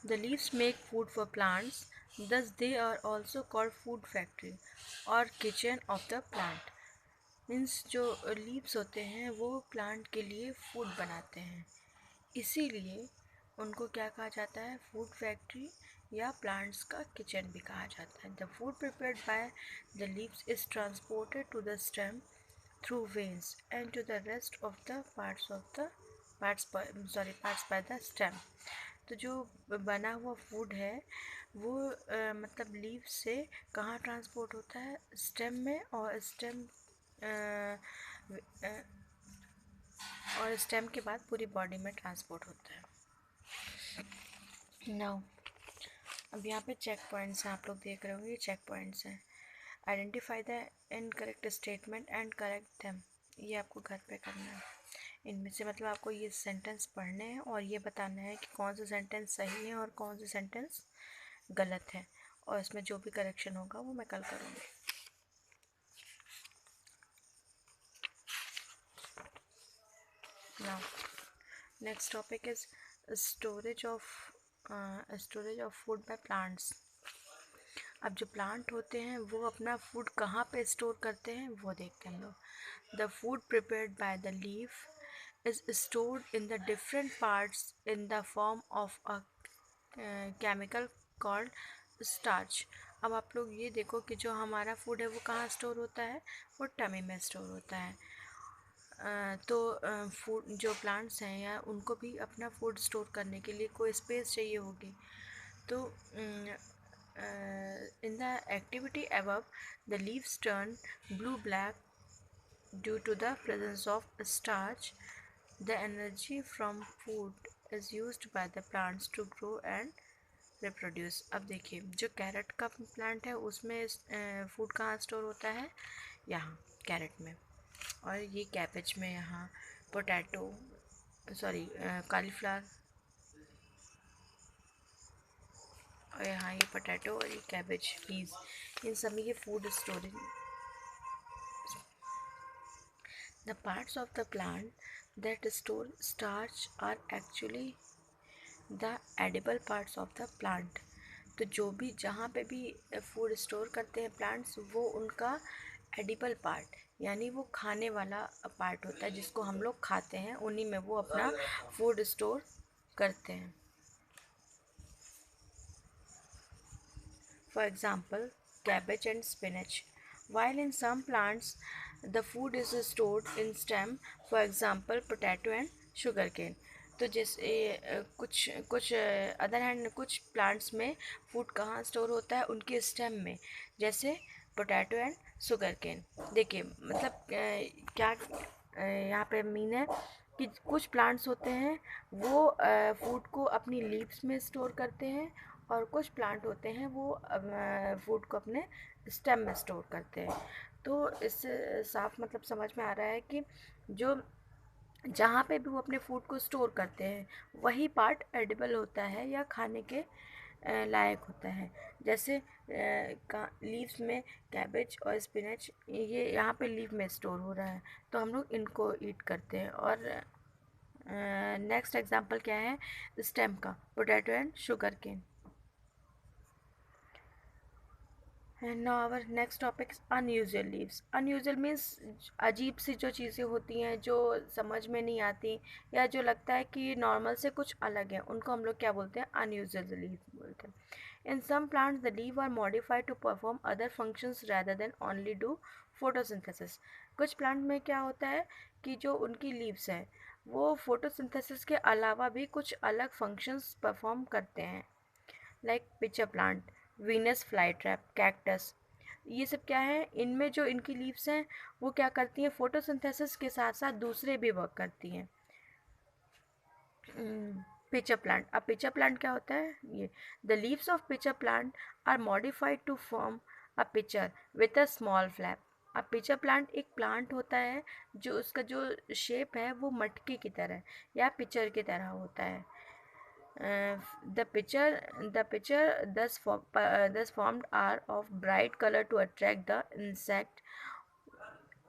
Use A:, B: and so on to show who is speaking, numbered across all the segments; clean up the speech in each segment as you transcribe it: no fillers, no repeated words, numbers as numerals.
A: The leaves make food for plants, thus they are also called food factory or kitchen of the plant. Means जो leaves होते हैं वो plant के लिए food बनाते हैं, इसीलिए उनको क्या कहा जाता है, फूड फैक्ट्री या प्लांट्स का किचन भी कहा जाता है. The food prepared by the leaves is transported to the stem through veins and to the rest of the parts by the stem. तो जो बना हुआ फूड है वो मतलब लीव से कहाँ ट्रांसपोर्ट होता है, स्टेम में, और स्टेम के बाद पूरी बॉडी में ट्रांसपोर्ट होता है. नाउ अब यहाँ पे चेक पॉइंट्स हैं, आप लोग देख रहे होंगे, ये चेक पॉइंट्स हैं. Identify the incorrect statement and correct them. ये आपको घर पे करना है. इनमें से मतलब आपको ये सेंटेंस पढ़ने हैं और ये बताना है कि कौन सा सेंटेंस सही है और कौन सा सेंटेंस गलत है, और इसमें जो भी करेक्शन होगा वो मैं कल करूँगी. Now next topic is storage of food by plants. अब जो प्लांट होते हैं वो अपना फूड कहाँ पे स्टोर करते हैं वो देखते हैं हम लोग. The food prepared by the leaf is stored in the different parts in the form of a chemical called starch. अब आप लोग ये देखो कि जो हमारा फूड है वो कहाँ स्टोर होता है, वो टमी में स्टोर होता है. तो फूड जो प्लांट्स हैं या उनको भी अपना फूड स्टोर करने के लिए कोई स्पेस चाहिए होगी. तो in the activity above, the leaves turn blue-black due to the presence of starch. The energy from food is used by the plants to grow and reproduce. अब देखिए, जो कैरेट का प्लांट है उसमें फूड कहाँ स्टोर होता है, यहाँ कैरेट में, और ये कैबेज में, यहाँ पोटैटो कालीफ्लावर, और यहाँ ये पोटैटो और ये कैबेज, पीस, इन सभी ये food storage. The parts of the plant that store starch are actually the edible parts of the plant. तो जो भी जहाँ पे भी फूड स्टोर करते हैं प्लांट्स, वो उनका एडिबल पार्ट यानी वो खाने वाला पार्ट होता है, जिसको हम लोग खाते हैं, उन्हीं में वो अपना फूड स्टोर करते हैं. For example, cabbage and spinach. While in some plants, the food is stored in stem. For example, potato and sugarcane. तो जैसे कुछ अदर हैंड कुछ प्लांट्स में फूड कहाँ स्टोर होता है, उनके स्टेम में, जैसे पोटैटो एंड शुगर केन. देखिए मतलब क्या यहाँ पे मीन है कि कुछ प्लांट्स होते हैं वो फूड को अपनी लीव्स में स्टोर करते हैं, और कुछ प्लांट होते हैं वो फूड को अपने स्टेम में स्टोर करते हैं. तो इससे साफ मतलब समझ में आ रहा है कि जो जहाँ पे भी वो अपने फूड को स्टोर करते हैं वही पार्ट एडिबल होता है या खाने के लायक होता है. जैसे लीव्स में कैबेज और स्पिनच, ये यहाँ पे लीव में स्टोर हो रहा है तो हम लोग इनको ईट करते हैं. और नेक्स्ट एग्जांपल क्या है स्टेम का, potato and sugar cane. And now our next topic unusual leaves. Unusual means अजीब सी जो चीज़ें होती हैं जो समझ में नहीं आती या जो लगता है कि नॉर्मल से कुछ अलग है, उनको हम लोग क्या बोलते हैं, अनयूजुअल लीव्स बोलते हैं. In some plants the leave are modified to perform other functions rather than only do photosynthesis. कुछ प्लांट में क्या होता है कि जो उनकी लीव्स हैं वो फोटोसिंथेसिस के अलावा भी कुछ अलग फंक्शंस परफॉर्म करते हैं. Like pitcher plant, Venus fly trap, cactus, ये सब क्या है, इनमें जो इनकी लीव्स हैं वो क्या करती हैं, फोटोसिंथेसिस के साथ साथ दूसरे भी वर्क करती हैं. Pitcher plant. अब पिचर प्लांट क्या होता है, ये the leaves of pitcher plant are modified to form a pitcher with a small flap. अब पिचर प्लांट एक प्लांट होता है जो उसका जो शेप है वो मटके की तरह या पिचर की तरह होता है. The pitcher thus formed are of bright color to attract the insect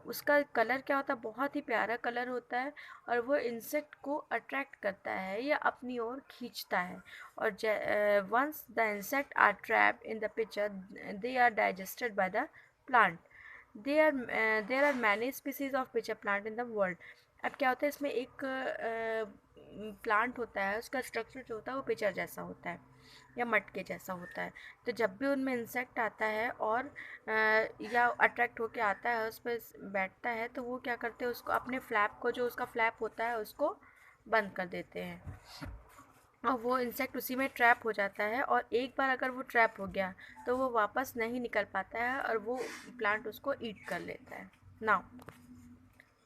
A: उसका कलर क्या होता है, बहुत ही प्यारा कलर होता है और वो इंसेक्ट को अट्रैक्ट करता है या अपनी ओर खींचता है। और once the insect are trapped in the picture they are digested by the plant. There are many species of pitcher plant in the world. अब क्या होता है, इसमें एक प्लांट होता है, उसका स्ट्रक्चर जो होता है वो पिचर जैसा होता है या मटके जैसा होता है। तो जब भी उनमें इंसेक्ट आता है और या अट्रैक्ट होके आता है, उस पर बैठता है, तो वो क्या करते हैं, उसको अपने फ्लैप को, जो उसका फ्लैप होता है, उसको बंद कर देते हैं और वो इंसेक्ट उसी में ट्रैप हो जाता है। और एक बार अगर वो ट्रैप हो गया तो वो वापस नहीं निकल पाता है और वो प्लांट उसको ईट कर लेता है। नाउ